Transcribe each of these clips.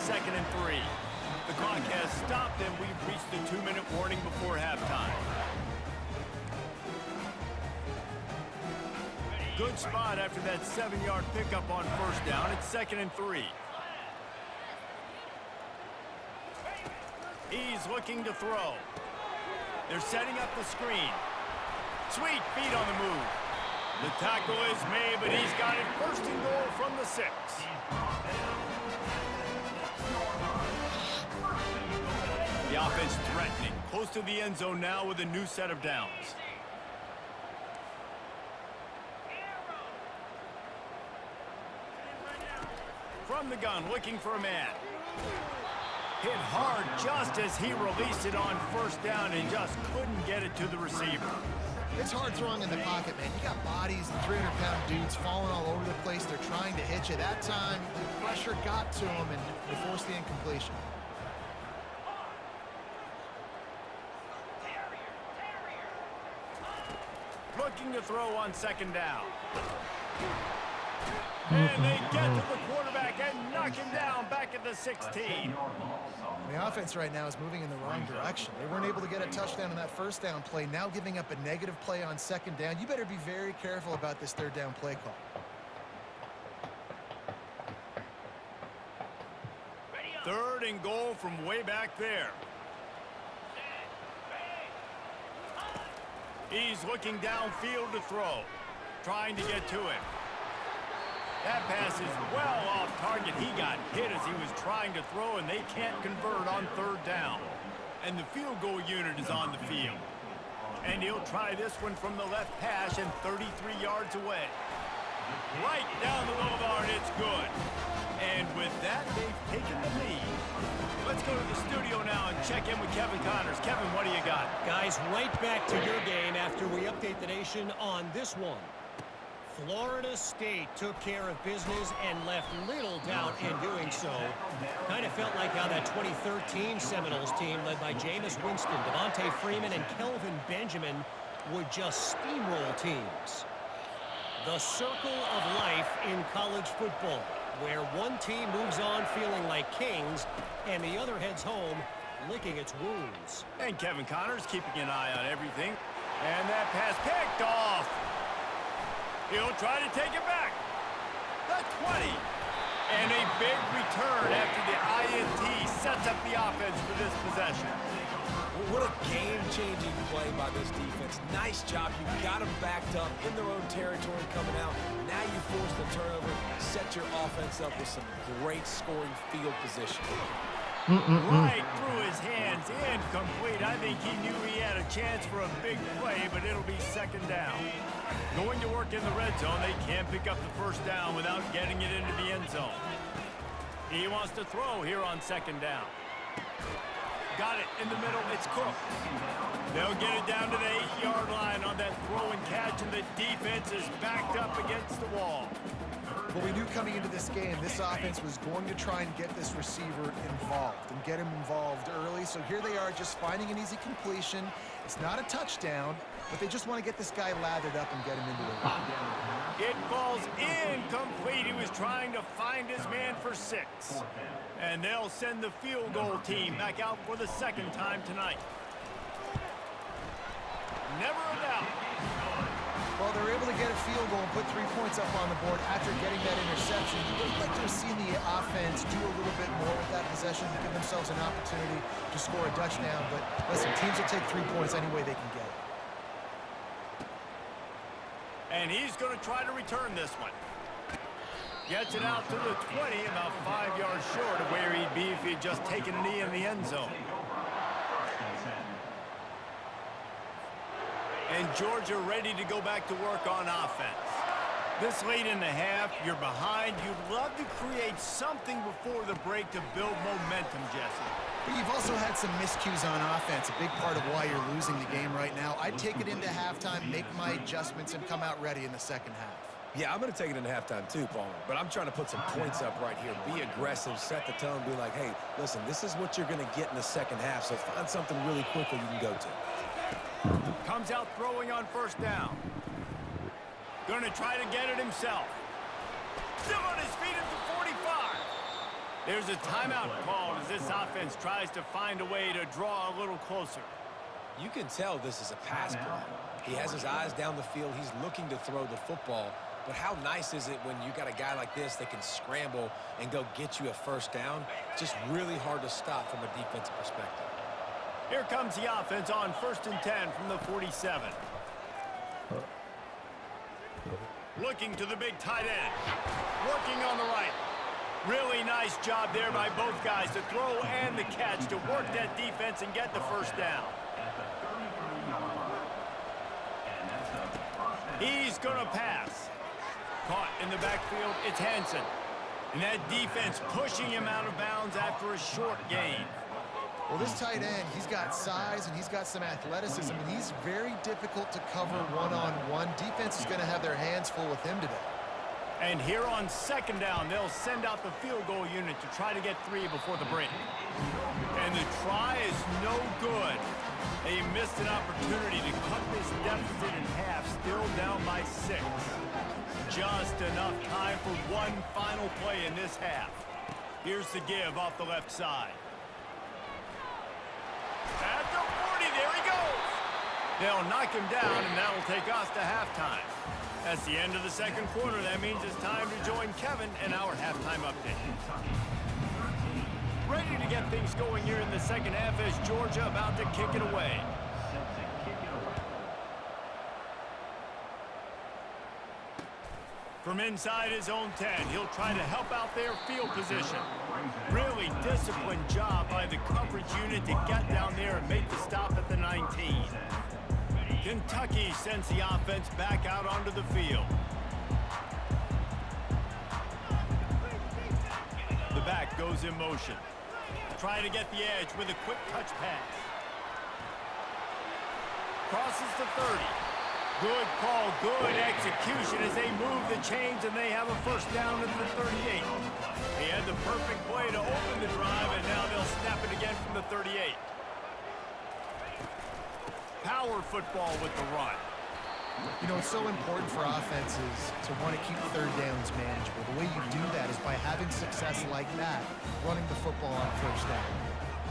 2nd and 3. The clock has stopped, and we've reached the 2-minute warning before halftime. Good spot after that 7-yard pickup on 1st down. It's 2nd and 3. He's looking to throw. They're setting up the screen. Sweet feet on the move. The tackle is made, but he's got it 1st and goal from the 6. The offense threatening, close to the end zone now with a new set of downs. From the gun, looking for a man. Hit hard just as he released it on 1st down and just couldn't get it to the receiver. It's hard throwing in the pocket, man. You got bodies and 300-pound dudes falling all over the place. They're trying to hit you. That time, the pressure got to him, and they forced the incompletion. Looking to throw on 2nd down. And they get to the quarterback and knock him down back at the 16. The offense right now is moving in the wrong direction. They weren't able to get a touchdown on that 1st down play, now giving up a negative play on 2nd down. You better be very careful about this 3rd down play call. Third and goal from way back there. He's looking downfield to throw, trying to get to it. That pass is well off target. He got hit as he was trying to throw, and they can't convert on 3rd down. And the field goal unit is on the field. And he'll try this one from the left hash and 33 yards away. Right down the boulevard, it's good. And with that, they've taken the lead. Let's go to the studio now and check in with Kevin Connors. Kevin, what do you got? Guys, right back to your game after we update the nation on this one. Florida State took care of business and left little doubt in doing so. Kind of felt like how that 2013 Seminoles team led by Jameis Winston, Devontae Freeman, and Kelvin Benjamin would just steamroll teams. The circle of life in college football, where one team moves on feeling like kings and the other heads home licking its wounds. And Kevin Connors keeping an eye on everything. And that pass picked off. He'll try to take it back. The 20. And a big return after the INT sets up the offense for this possession. What a game-changing play by this defense. Nice job. You got them backed up in their own territory coming out. Now you force the turnover, set your offense up with some great scoring field position. Right through his hands, incomplete. I think he knew he had a chance for a big play, but it'll be 2nd down. Going to work in the red zone, they can't pick up the 1st down without getting it into the end zone. He wants to throw here on 2nd down. Got it in the middle, it's Cook. They'll get it down to the 8-yard line on that throw and catch, and the defense is backed up against the wall. Well, we knew coming into this game, this offense was going to try and get this receiver involved and get him involved early. So here they are just finding an easy completion. It's not a touchdown, but they just want to get this guy lathered up and get him into it. It falls incomplete. He was trying to find his man for 6. And they'll send the field goal team back out for the 2nd time tonight. Never a doubt. Well, they're able to get a field goal and put 3 points up on the board after getting that interception. You'd like to have seen the offense do a little bit more with that possession, give themselves an opportunity to score a touchdown. But listen, teams will take 3 points any way they can get it. And he's going to try to return this one. Gets it out to the 20, about 5 yards short of where he'd be if he'd just taken a knee in the end zone. And Georgia ready to go back to work on offense. This late in the half, you're behind. You'd love to create something before the break to build momentum, Jesse. But you've also had some miscues on offense, a big part of why you're losing the game right now. I'd take it into halftime, make my adjustments, and come out ready in the 2nd half. Yeah, I'm going to take it into halftime too, Palmer. But I'm trying to put some points up right here. Be aggressive, set the tone, be like, hey, listen, this is what you're going to get in the 2nd half, so find something really quickly you can go to. Comes out throwing on 1st down. Going to try to get it himself. Still on his feet at the 45. There's a timeout called as this offense tries to find a way to draw a little closer. You can tell this is a pass play. He has his eyes down the field. He's looking to throw the football. But how nice is it when you got a guy like this that can scramble and go get you a first down? Just really hard to stop from a defensive perspective. Here comes the offense on 1st and 10 from the 47. Looking to the big tight end. Working on the right. Really nice job there by both guys to throw and the catch to work that defense and get the first down. He's going to pass. Caught in the backfield, it's Hansen. And that defense pushing him out of bounds after a short gain. Well, this tight end, he's got size and he's got some athleticism, and he's very difficult to cover one-on-one. Defense is going to have their hands full with him today. And here on 2nd down, they'll send out the field goal unit to try to get 3 before the break. And the try is no good. They missed an opportunity to cut this deficit in half, still down by 6. Just enough time for one final play in this half. Here's the give off the left side. At the 40, there he goes. They'll knock him down, and that'll take us to halftime. That's the end of the 2nd quarter. That means it's time to join Kevin and our halftime update. Ready to get things going here in the 2nd half as Georgia about to kick it away. From inside his own 10, he'll try to help out their field position. Really disciplined job by the coverage unit to get down there and make the stop at the 19. Kentucky sends the offense back out onto the field. The back goes in motion. Trying to get the edge with a quick touch pass. Crosses the 30. Good call, good execution as they move the chains and they have a first down at the 38. He had the perfect play to open the drive, and now they'll snap it again from the 38. Power football with the run. You know, it's so important for offenses to want to keep 3rd downs manageable. The way you do that is by having success like that, running the football on 1st down.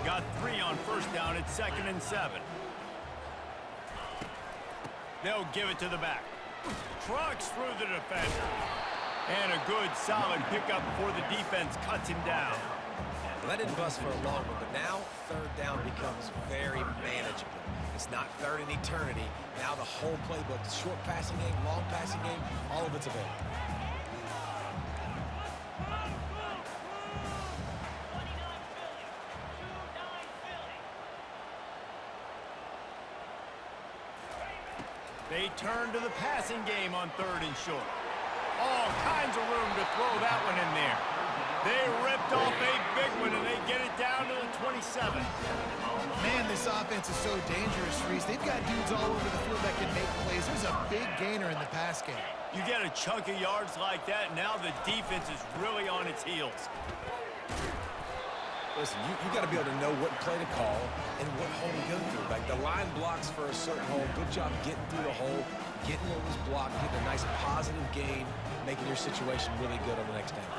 Got 3 on 1st down at 2nd and 7. They'll give it to the back. Trucks through the defender. And a good, solid pickup before the defense cuts him down. Let it bust for a long one, but now 3rd down becomes very manageable. It's not 3rd and eternity. Now the whole playbook, short passing game, long passing game, all of it's available. They turn to the passing game on 3rd and short. All kinds of room to throw that one in there. They ripped off a big one, and they get it down to the 27. Man, this offense is so dangerous, Reese. They've got dudes all over the field that can make plays. There's a big gainer in the pass game. You get a chunk of yards like that, now the defense is really on its heels. Listen, you got to be able to know what play to call and what hole to go through. Like the line blocks for a certain hole. Good job getting through the hole, getting what was blocked, getting a nice positive gain, making your situation really good on the next down.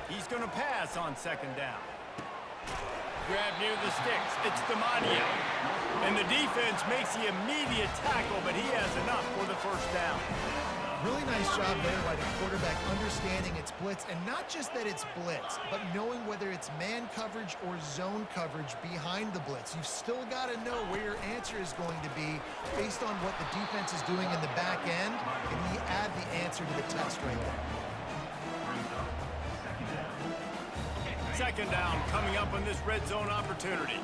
He's going to pass on 2nd down. Grab near the sticks. It's Demonio. And the defense makes the immediate tackle, but he has enough for the first down. Really nice job there by the quarterback understanding it's blitz, and not just that it's blitz, but knowing whether it's man coverage or zone coverage behind the blitz. You've still got to know where your answer is going to be based on what the defense is doing in the back end, and you add the answer to the test right there. 2nd down coming up on this red zone opportunity.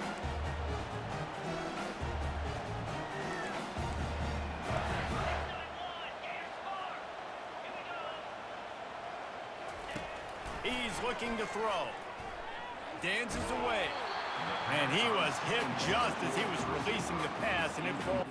He's looking to throw. Dances away. And he was hit just as he was releasing the pass, and it falls.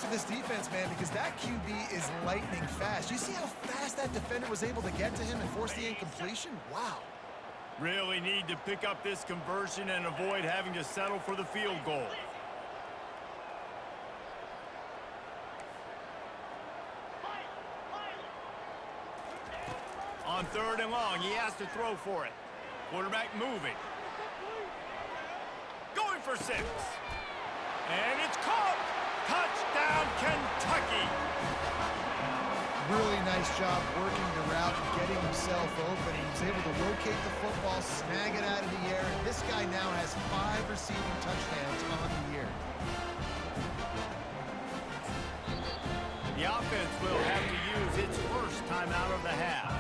for this defense, man, because that QB is lightning fast. You see how fast that defender was able to get to him and force the incompletion? Wow. Really need to pick up this conversion and avoid having to settle for the field goal. On 3rd and long, he has to throw for it. Quarterback moving. Going for 6. And it's caught. Touchdown, Kentucky. Really nice job working the route and getting himself open. He was able to locate the football, snag it out of the air, and this guy now has 5 receiving touchdowns on the year. The offense will have to use its first time out of the half.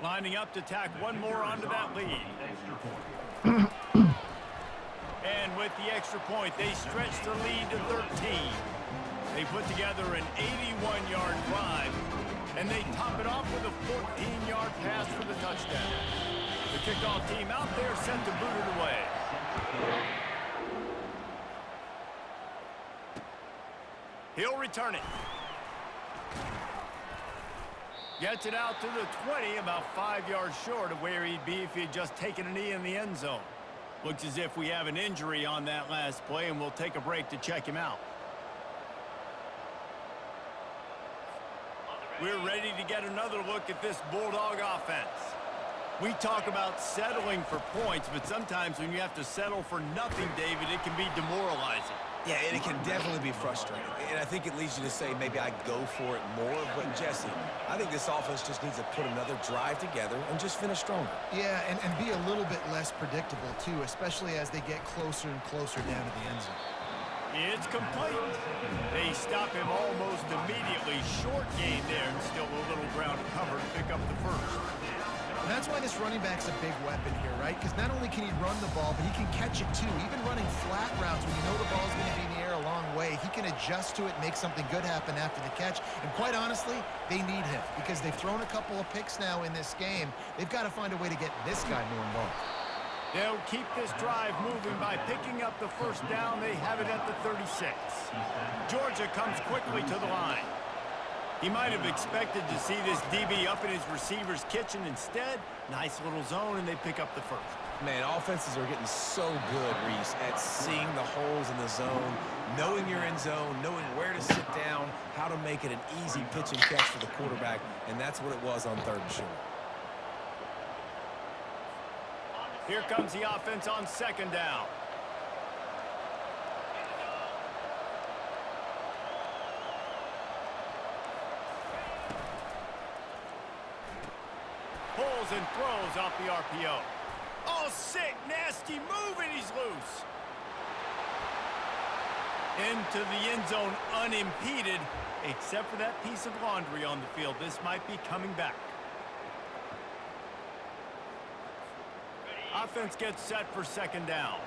Lining up to tack one more onto that lead. And with the extra point, they stretch the lead to 13. They put together an 81-yard drive, and they top it off with a 14-yard pass for the touchdown. The kickoff team out there set to boot it away. He'll return it. Gets it out to the 20, about 5 yards short of where he'd be if he had just taken a knee in the end zone. Looks as if we have an injury on that last play, and we'll take a break to check him out. We're ready to get another look at this Bulldog offense. We talk about settling for points, but sometimes when you have to settle for nothing, David, it can be demoralizing. Yeah, and it can definitely be frustrating. And I think it leads you to say maybe I go for it more. But, Jesse, I think this offense just needs to put another drive together and just finish stronger. Yeah, and be a little bit less predictable, too, especially as they get closer and closer down to the end zone. It's complete. They stop him almost immediately. Short gain there, and still a little ground to cover to pick up the first. And that's why this running back's a big weapon here, right? Because not only can he run the ball, but he can catch it too. Even running flat routes when you know the ball's going to be in the air a long way, he can adjust to it, make something good happen after the catch. And quite honestly, they need him because they've thrown a couple of picks now in this game. They've got to find a way to get this guy more involved. They'll keep this drive moving by picking up the first down. They have it at the 36. Georgia comes quickly to the line. He might have expected to see this DB up in his receiver's kitchen. Instead, nice little zone, and they pick up the first. Man, offenses are getting so good, Reese, at seeing the holes in the zone, knowing your end zone, knowing where to sit down, how to make it an easy pitch and catch for the quarterback, and that's what it was on 3rd and short. Here comes the offense on 2nd down. Pulls and throws off the RPO. Oh, sick, nasty move, and he's loose. Into the end zone unimpeded, except for that piece of laundry on the field. This might be coming back. Offense gets set for 2nd down.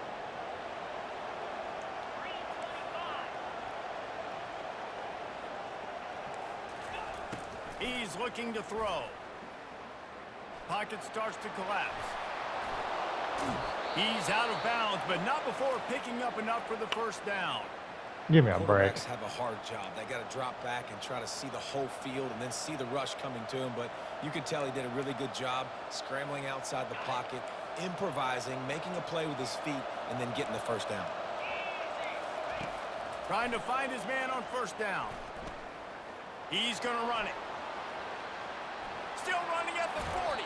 He's looking to throw. Pocket starts to collapse. He's out of bounds, but not before picking up enough for the first down. Give me a break. Quarterbacks have a hard job. They got to drop back and try to see the whole field and then see the rush coming to him. But you can tell he did a really good job scrambling outside the pocket, improvising, making a play with his feet, and then getting the first down. Trying to find his man on 1st down. He's going to run it. Still running at the 40.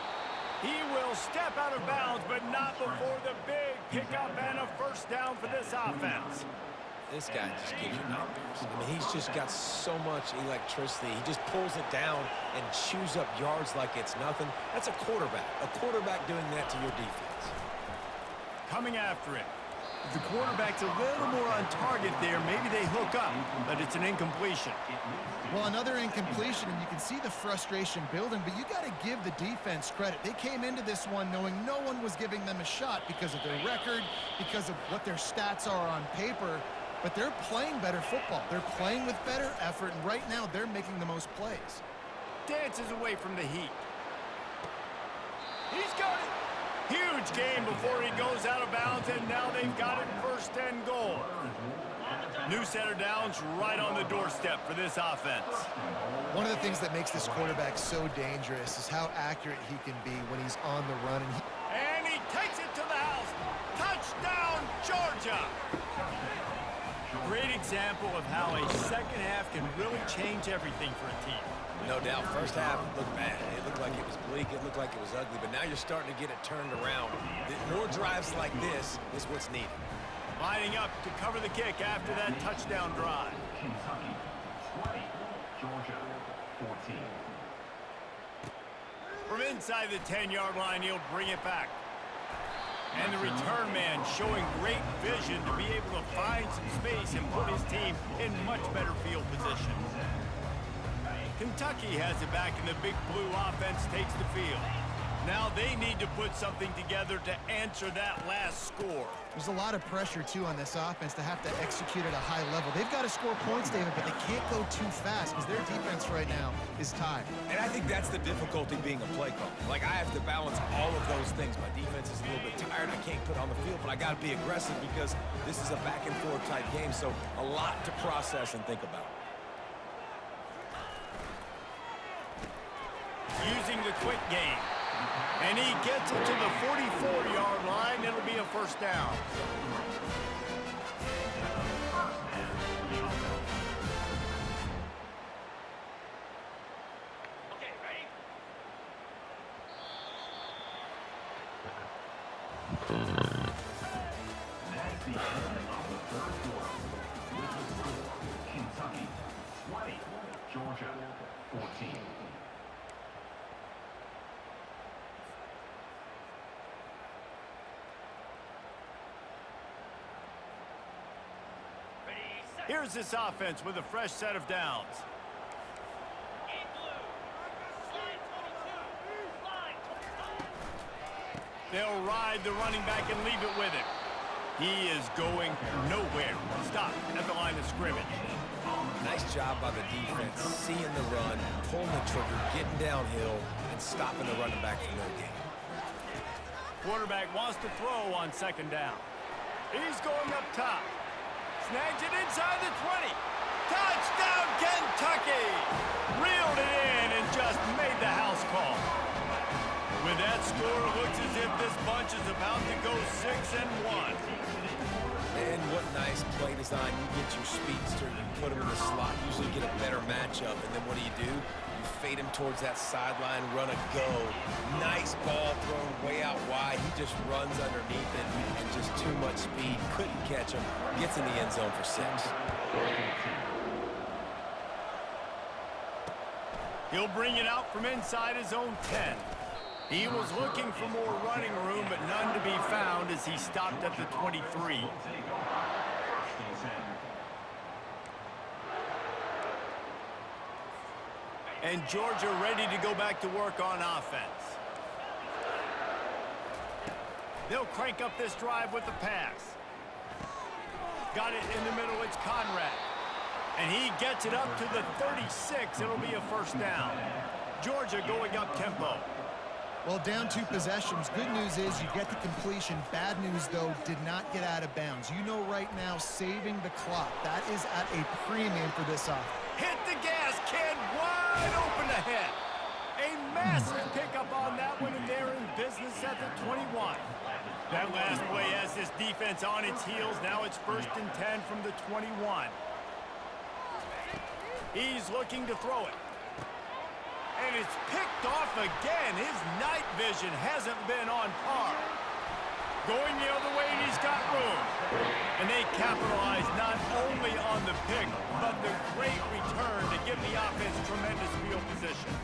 He will step out of bounds, but not before the big pickup and a first down for this offense. This guy just gives you nightmares. I mean, he's just got so much electricity. He just pulls it down and chews up yards like it's nothing. That's a quarterback doing that to your defense. Coming after him. If the quarterback's a little more on target there, maybe they hook up, but it's an incompletion. Well, another incompletion, and you can see the frustration building, but you got to give the defense credit. They came into this one knowing no one was giving them a shot because of their record, because of what their stats are on paper, but they're playing better football. They're playing with better effort, and right now they're making the most plays. dances away from the heat. He's got it. Huge gain before he goes out of bounds, and now they've got it first and goal. New center downs right on the doorstep for this offense. One of the things that makes this quarterback so dangerous is how accurate he can be when he's on the run. And he takes it to the house. Touchdown, Georgia! Great example of how a second half can really change everything for a team. No doubt. First half looked bad. It looked like it was bleak. It looked like it was ugly. But now you're starting to get it turned around. More drives like this is what's needed. Lining up to cover the kick after that touchdown drive. Kentucky 20, Georgia 14. From inside the 10-yard line, he'll bring it back. And the return man showing great vision to be able to find some space and put his team in much better field position. Kentucky has it back, and the Big Blue offense takes the field. Now they need to put something together to answer that last score. There's a lot of pressure, too, on this offense to have to execute at a high level. They've got to score points, David, but they can't go too fast because their defense right now is tied. And I think that's the difficulty being a play caller. Like, I have to balance all of those things. My defense is a little bit tired. I can't put on the field, but I got to be aggressive because this is a back-and-forth type game, so a lot to process and think about. Using the quick game. And he gets it to the 44-yard line. It'll be a first down. Okay, ready? That's the end of the third quarter. With the score, Kentucky 20, Georgia 14. Here's this offense with a fresh set of downs. They'll ride the running back and leave it with him. He is going nowhere. Stop at the line of scrimmage. Nice job by the defense, seeing the run, pulling the trigger, getting downhill, and stopping the running back from no gain. Quarterback wants to throw on second down. He's going up top. Snags it inside the 20. Touchdown, Kentucky! Reeled it in and just made the house call. With that score, it looks as if this bunch is about to go 6-1. And what nice play design. You get your speedster, you put him in the slot, usually get a better matchup, and then what do? You fade him towards that sideline, run a go. Nice ball thrown way out wide. He just runs underneath it and just too much speed. Couldn't catch him. Gets in the end zone for 6. He'll bring it out from inside his own 10. He was looking for more running room, but none to be found as he stopped at the 23. And Georgia ready to go back to work on offense. They'll crank up this drive with the pass. Got it in the middle, it's Conrad. And he gets it up to the 36. It'll be a first down. Georgia going up tempo. Well, down 2 possessions. Good news is you get the completion. Bad news, though, did not get out of bounds. You know right now, saving the clock. That is at a premium for this offense. Hit the gas, kid. Wide open ahead. A massive pickup on that one, and they're in business at the 21. That last play has this defense on its heels. Now it's 1st and 10 from the 21. He's looking to throw it. And it's picked off again. His night vision hasn't been on par. Going the other way, and he's got room. And they capitalize not only on the pick, but the great return to give the offense tremendous field position.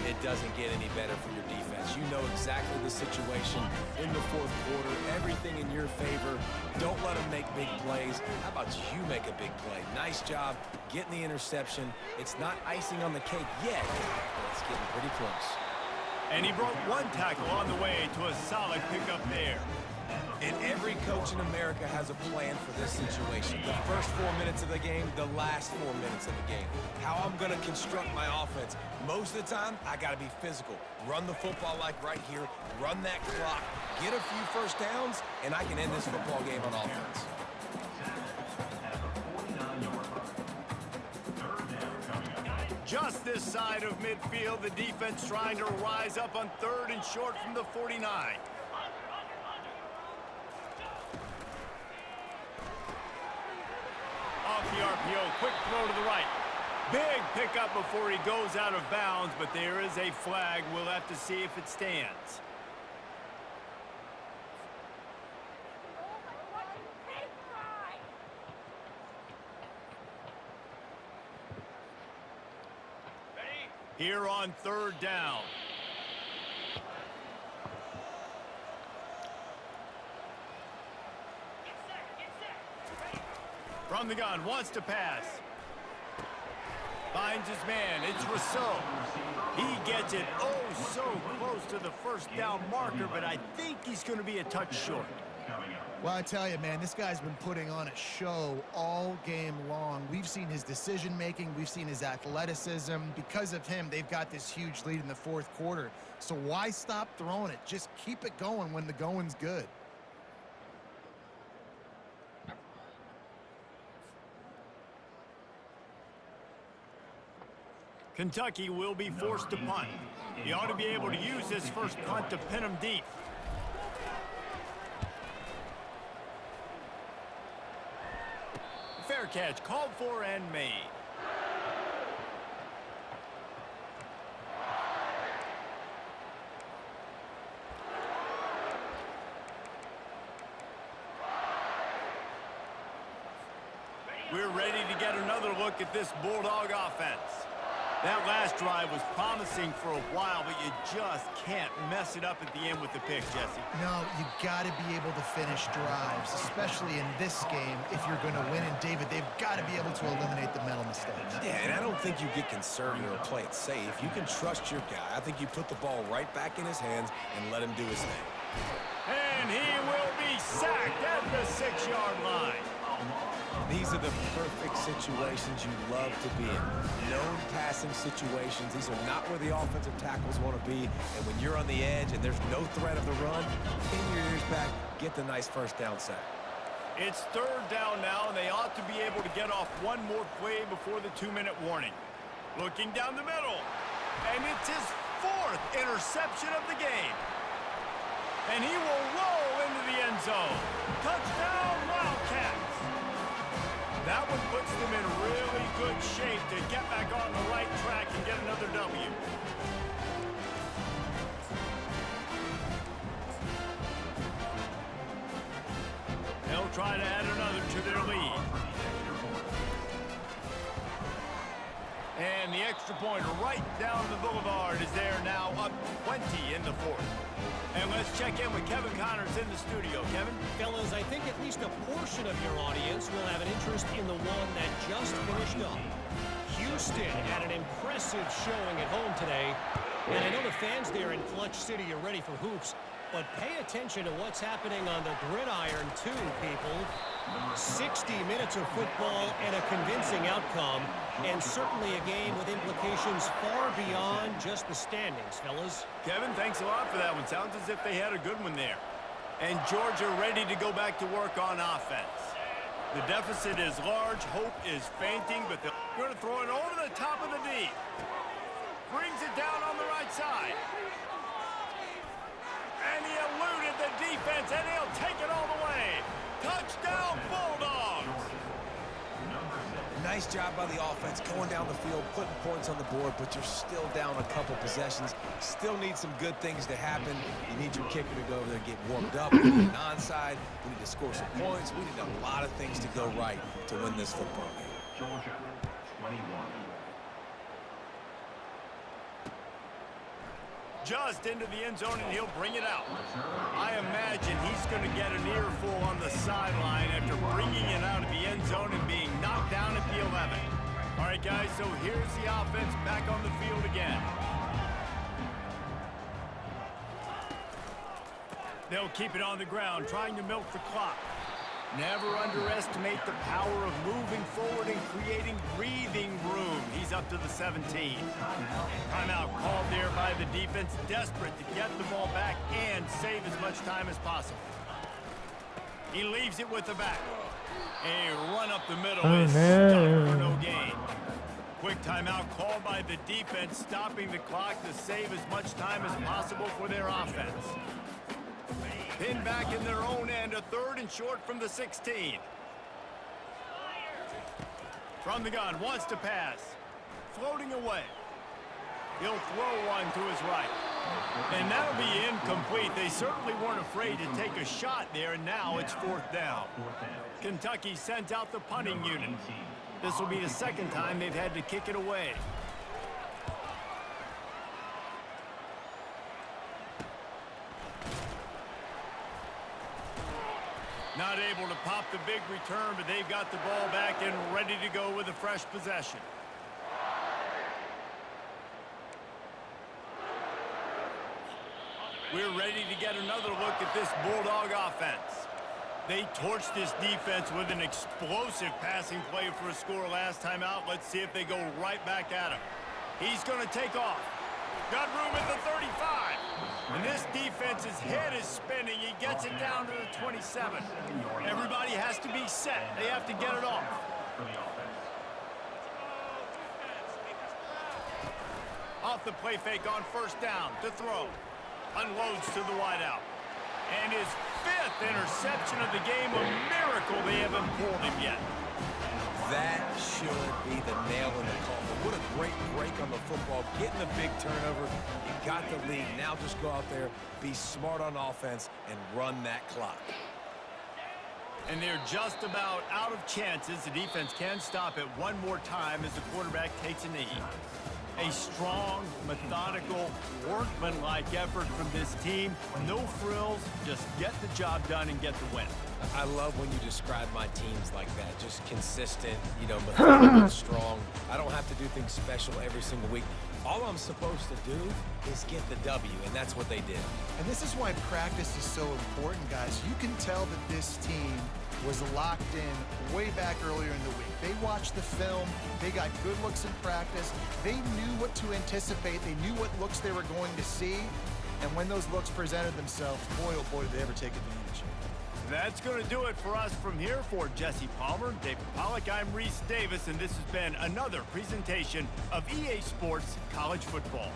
It doesn't get any better for your defense. You know exactly the situation in the 4th quarter. Everything in your favor. Don't let them make big plays. How about you make a big play? Nice job getting the interception. It's not icing on the cake yet, but it's getting pretty close. And he broke 1 tackle on the way to a solid pickup there. And every coach in America has a plan for this situation. The first 4 minutes of the game, the last 4 minutes of the game. How I'm going to construct my offense. Most of the time, I got to be physical. Run the football like right here. Run that clock. Get a few first downs, and I can end this football game on offense. Just this side of midfield, the defense trying to rise up on 3rd and short from the 49. Off the RPO, quick throw to the right. Big pickup before he goes out of bounds, but there is a flag. We'll have to see if it stands. Here on 3rd down. From the gun, wants to pass. Finds his man, it's Rousseau. He gets it oh so close to the first down marker, but I think he's going to be a touch short. Well, I tell you, man, this guy's been putting on a show all game long. We've seen his decision-making. We've seen his athleticism. Because of him, they've got this huge lead in the 4th quarter. So why stop throwing it? Just keep it going when the going's good. Kentucky will be forced to punt. He ought to be able to use this first punt to pin him deep. Fair catch, called for and made. We're ready to get another look at this Bulldog offense. That last drive was promising for a while, but you just can't mess it up at the end with the pick, Jesse. No, you got to be able to finish drives, especially in this game if you're going to win. And, David, they've got to be able to eliminate the mental mistakes. Yeah, and I don't think you get conservative or play it safe. You can trust your guy. I think you put the ball right back in his hands and let him do his thing. And he will be sacked at the 6-yard line. These are the perfect situations you love to be in. Known passing situations. These are not where the offensive tackles want to be. And when you're on the edge and there's no threat of the run, pin your ears back, get the nice first down sack. It's 3rd down now, and they ought to be able to get off one more play before the 2-minute warning. Looking down the middle. And it's his 4th interception of the game. And he will roll into the end zone. Touchdown, Wildcats. That one puts them in really good shape to get back on the right track and get another W. They'll try to add another to their lead. And the extra pointer right down the boulevard is there now, up 20 in the 4th. And let's check in with Kevin Connors in the studio. Kevin? Fellas, I think at least a portion of your audience will have an interest in the one that just finished up. Houston had an impressive showing at home today. And I know the fans there in Clutch City are ready for hoops, but pay attention to what's happening on the gridiron too, people. 60 minutes of football and a convincing outcome, and certainly a game with implications far beyond just the standings, fellas. Kevin, thanks a lot for that one. Sounds as if they had a good one there. And Georgia ready to go back to work on offense. The deficit is large, hope is fainting, but they're going to throw it over the top of the D. Brings it down on the right side. And he eluded the defense, and he'll take it all the way. Touchdown, Bulldogs! Nice job by the offense going down the field, putting points on the board, but you're still down a couple possessions. Still need some good things to happen. You need your kicker to go over there and get warmed up. We need an onside. We need to score some points. We need a lot of things to go right to win this football game. Georgia, 21. Just into the end zone, and he'll bring it out. I imagine he's going to get an earful on the sideline after bringing it out of the end zone and being knocked down at the 11. All right, guys, so here's the offense back on the field again. They'll keep it on the ground, trying to milk the clock. Never underestimate the power of moving forward and creating breathing room. He's up to the 17. Timeout called there by the defense, desperate to get the ball back and save as much time as possible. He leaves it with the back. A run up the middle is stuck for no gain. Quick timeout called by the defense, stopping the clock to save as much time as possible for their offense. Pinned back in their own end, a 3rd and short from the 16. From the gun, wants to pass. Floating away. He'll throw one to his right. And that'll be incomplete. They certainly weren't afraid to take a shot there, and now it's 4th down. Kentucky sends out the punting unit. This will be the 2nd time they've had to kick it away. Not able to pop the big return, but they've got the ball back and ready to go with a fresh possession. We're ready to get another look at this Bulldog offense. They torched this defense with an explosive passing play for a score last time out. Let's see if they go right back at him. He's going to take off. Got room at the 35. And this defense's head is spinning. He gets it down to the 27. Everybody has to be set. They have to get it off. Off the play fake on 1st down to throw. Unloads to the wideout. And his 5th interception of the game. A miracle they haven't pulled him yet. That should be the nail in the coffin. What a great break on the football. Getting a big turnover. You got the lead. Now just go out there, be smart on offense, and run that clock. And they're just about out of chances. The defense can stop it one more time as the quarterback takes a knee. A strong, methodical, workmanlike effort from this team. No frills, just get the job done and get the win. I love when you describe my teams like that. Just consistent, methodical, strong. I don't have to do things special every single week. All I'm supposed to do is get the W, and that's what they did. And this is why practice is so important, guys. You can tell that this team was locked in way back earlier in the week. They watched the film. They got good looks in practice. They knew what to anticipate. They knew what looks they were going to see. And when those looks presented themselves, boy, oh boy, did they ever take advantage. That's going to do it for us from here. For Jesse Palmer, David Pollack, I'm Reese Davis, and this has been another presentation of EA Sports College Football.